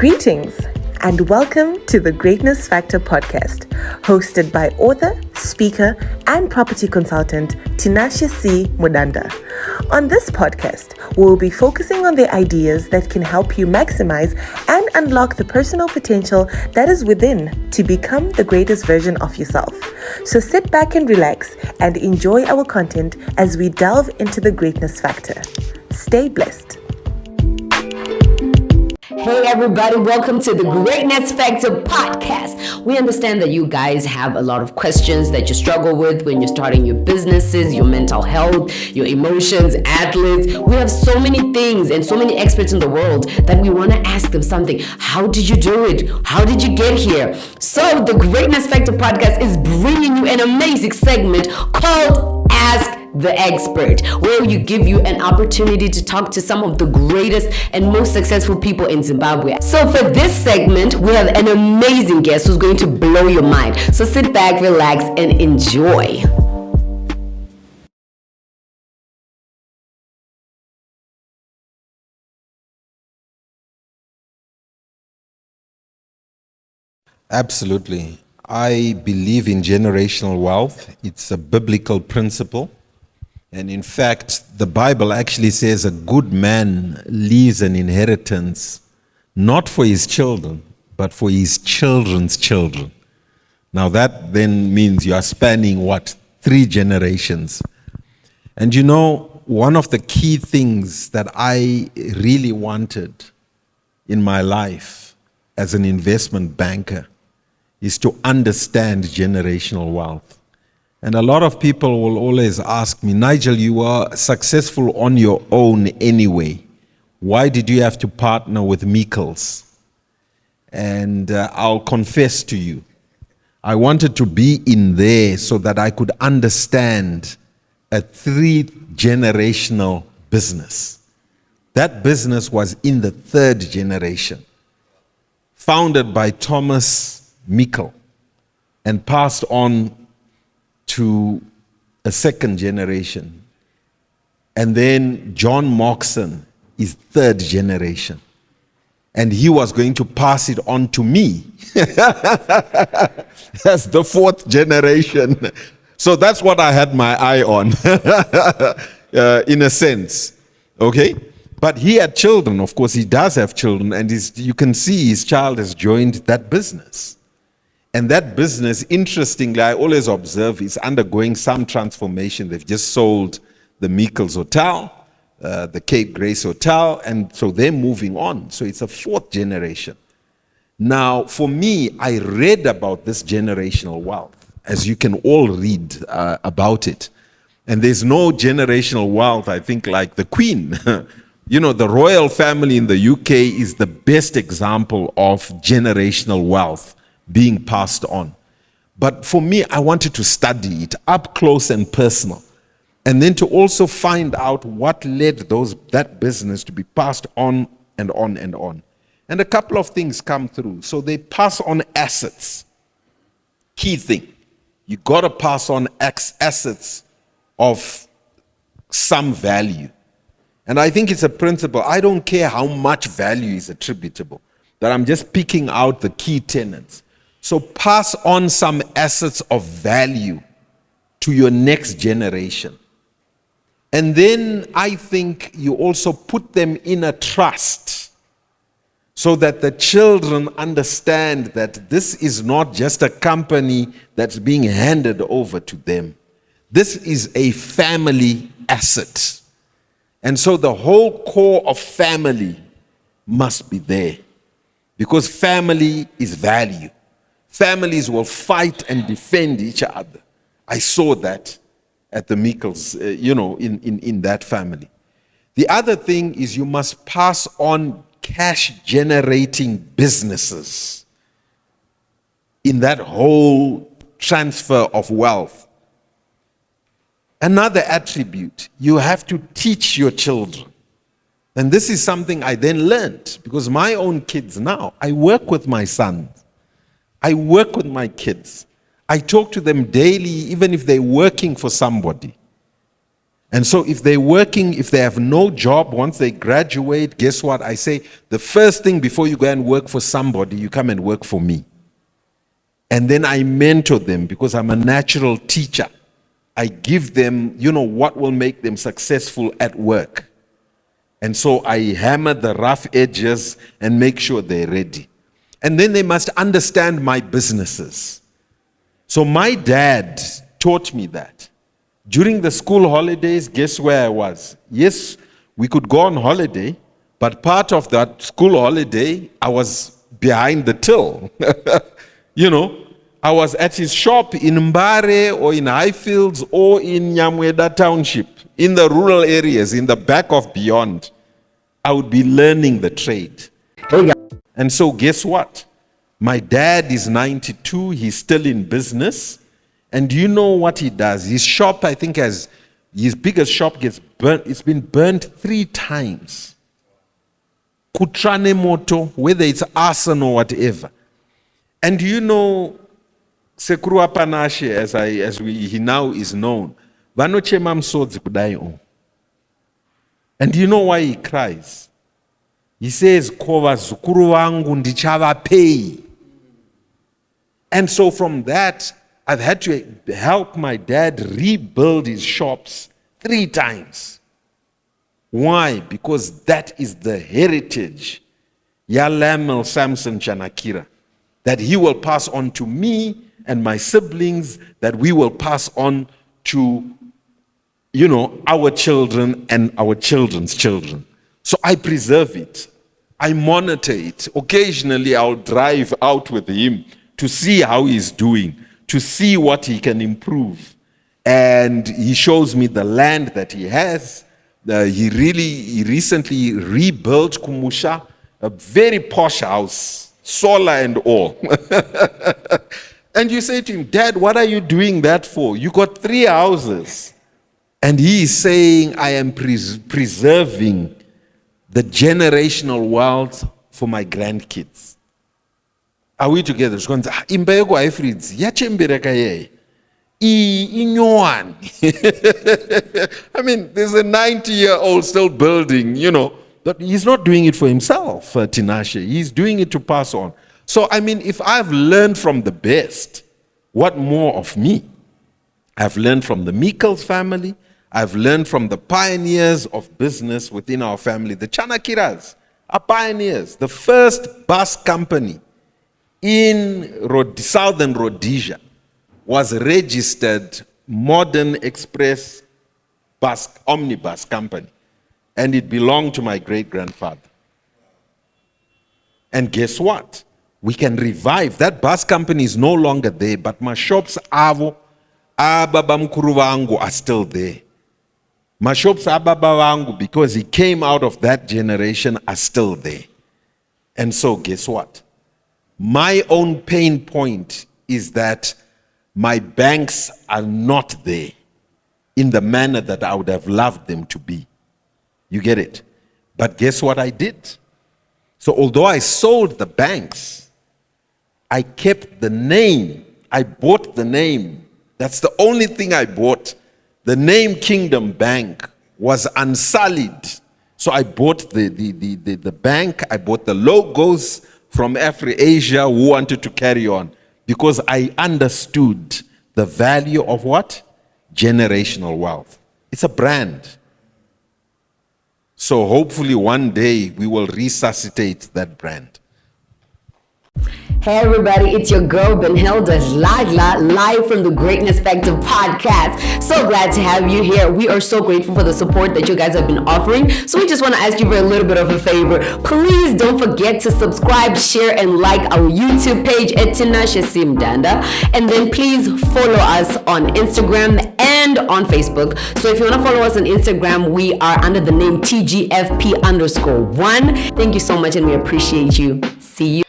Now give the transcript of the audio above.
Greetings and welcome to the Greatness Factor podcast, hosted by author, speaker, and property consultant Tinashe C Mudanda. On this podcast, we'll be focusing on the ideas that can help you maximize and unlock the personal potential that is within to become the greatest version of yourself. So sit back and relax and enjoy our content as we delve into the Greatness Factor. Stay blessed. Hey everybody, welcome to the Greatness Factor podcast. We understand that you guys have a lot of questions that you struggle with when you're starting your businesses, your mental health, your emotions, athletes. We have so many things and so many experts in the world that we want to ask them something. How did you do it? How did you get here? So the Greatness Factor podcast is bringing you an amazing segment called Ask the Expert, where we give you an opportunity to talk to some of the greatest and most successful people in Zimbabwe. So for this segment, we have an amazing guest who's going to blow your mind. So sit back, relax, and enjoy. Absolutely. I believe in generational wealth. It's a biblical principle. And in fact, the Bible actually says a good man leaves an inheritance not for his children, but for his children's children. Now that then means you are spanning what? 3 generations. And you know, one of the key things that I really wanted in my life as an investment banker is to understand generational wealth. And a lot of people will always ask me, Nigel, you were successful on your own anyway. Why did you have to partner with Mikkels? And I'll confess to you, I wanted to be in there so that I could understand a 3-generational business. That business was in the 3rd generation, founded by Thomas Mikkel and passed on to a 2nd generation. And then John Moxon is 3rd generation. And he was going to pass it on to me. That's the 4th generation. So that's what I had my eye on, in a sense. Okay? But he had children. Of course, he does have children. And you can see his child has joined that business. And that business, interestingly, I always observe, is undergoing some transformation. They've just sold the Mikkels Hotel, the Cape Grace Hotel, and so they're moving on. So it's a 4th generation. Now, for me, I read about this generational wealth, as you can all read about it. And there's no generational wealth, I think, like the Queen. You know, the royal family in the UK is the best example of generational wealth being passed on. But for me, I wanted to study it up close and personal, and then to also find out what led that business to be passed on and on and on. And a couple of things come through. So they pass on assets. Key thing, you got to pass on assets of some value. And I think it's a principle. I don't care how much value is attributable, that I'm just picking out the key tenets. So pass on some assets of value to your next generation. And then I think you also put them in a trust so that the children understand that this is not just a company that's being handed over to them. This is a family asset. And so the whole core of family must be there, because family is value. Families will fight and defend each other. I saw that at the Mikkels, in that family. The other thing is you must pass on cash-generating businesses in that whole transfer of wealth. Another attribute, you have to teach your children. And this is something I then learned, because my own kids now, I work with my sons. I work with my kids. I talk to them daily, even if they're working for somebody. And so if they're working, if they have no job, once they graduate, guess what? I say, the first thing before you go and work for somebody, you come and work for me. And then I mentor them because I'm a natural teacher. I give them, what will make them successful at work. And so I hammer the rough edges and make sure they're ready. And then they must understand my businesses. So my dad taught me that. During the school holidays, guess where I was? Yes, we could go on holiday, but part of that school holiday, I was behind the till. I was at his shop in Mbare or in Highfields or in Nyamweda Township, in the rural areas, in the back of Beyond. I would be learning the trade. And so guess what? My dad is 92, he's still in business. And do you know what he does? His shop, I think, his biggest shop gets burnt. It's been burnt 3 times. Kutrane moto, whether it's arson or whatever. And do you know, Sekurua Tinashe, he now is known. Vanochema msodzi kudai o. And do you know why he cries? He says, "Kova zukuru wangu ndichavapei." And so from that, I've had to help my dad rebuild his shops 3 times. Why? Because that is the heritage, Yalamel Samson Chanakira, that he will pass on to me and my siblings, that we will pass on to, our children and our children's children. So I preserve it. I monitor it. Occasionally I'll drive out with him to see how he's doing, to see what he can improve. And he shows me the land that he has. He recently rebuilt Kumusha, a very posh house, solar and all. And you say to him, "Dad, what are you doing that for? You got 3 houses." And he is saying, "I am preserving the generational wealth for my grandkids." Are we together? Imbego Ifrids, Yachembereka ye. I mean, there's a 90-year-old still building, but he's not doing it for himself, Tinashe. He's doing it to pass on. So, I mean, if I've learned from the best, what more of me? I've learned from the Meikles family. I've learned from the pioneers of business within our family. The Chanakiras are pioneers. The first bus company in Southern Rhodesia was registered Modern Express Omnibus Company. And it belonged to my great-grandfather. And guess what? We can revive. That bus company is no longer there, but my shops avo, ababa mkuru wangu are still there. My shops ababa wangu, because he came out of that generation, are still there. And so guess what? My own pain point is that my banks are not there in the manner that I would have loved them to be. You get it? But guess what I did? So although I sold the banks, I kept the name. I bought the name. That's the only thing I bought. The name Kingdom Bank was unsullied. So I bought the bank. I bought the logos from Afri-Asia who wanted to carry on, because I understood the value of what? Generational wealth. It's a brand. So hopefully one day we will resuscitate that brand. Hey everybody, it's your girl Benhilda live from the Greatness Factor podcast. So glad to have you here. We are so grateful for the support that you guys have been offering. So we just want to ask you for a little bit of a favor. Please don't forget to subscribe, share, and like our YouTube page at Tinashe C Mudanda. And then please follow us on Instagram and on Facebook. So if you want to follow us on Instagram, we are under the name TGFP_1. Thank you so much and we appreciate you. See you.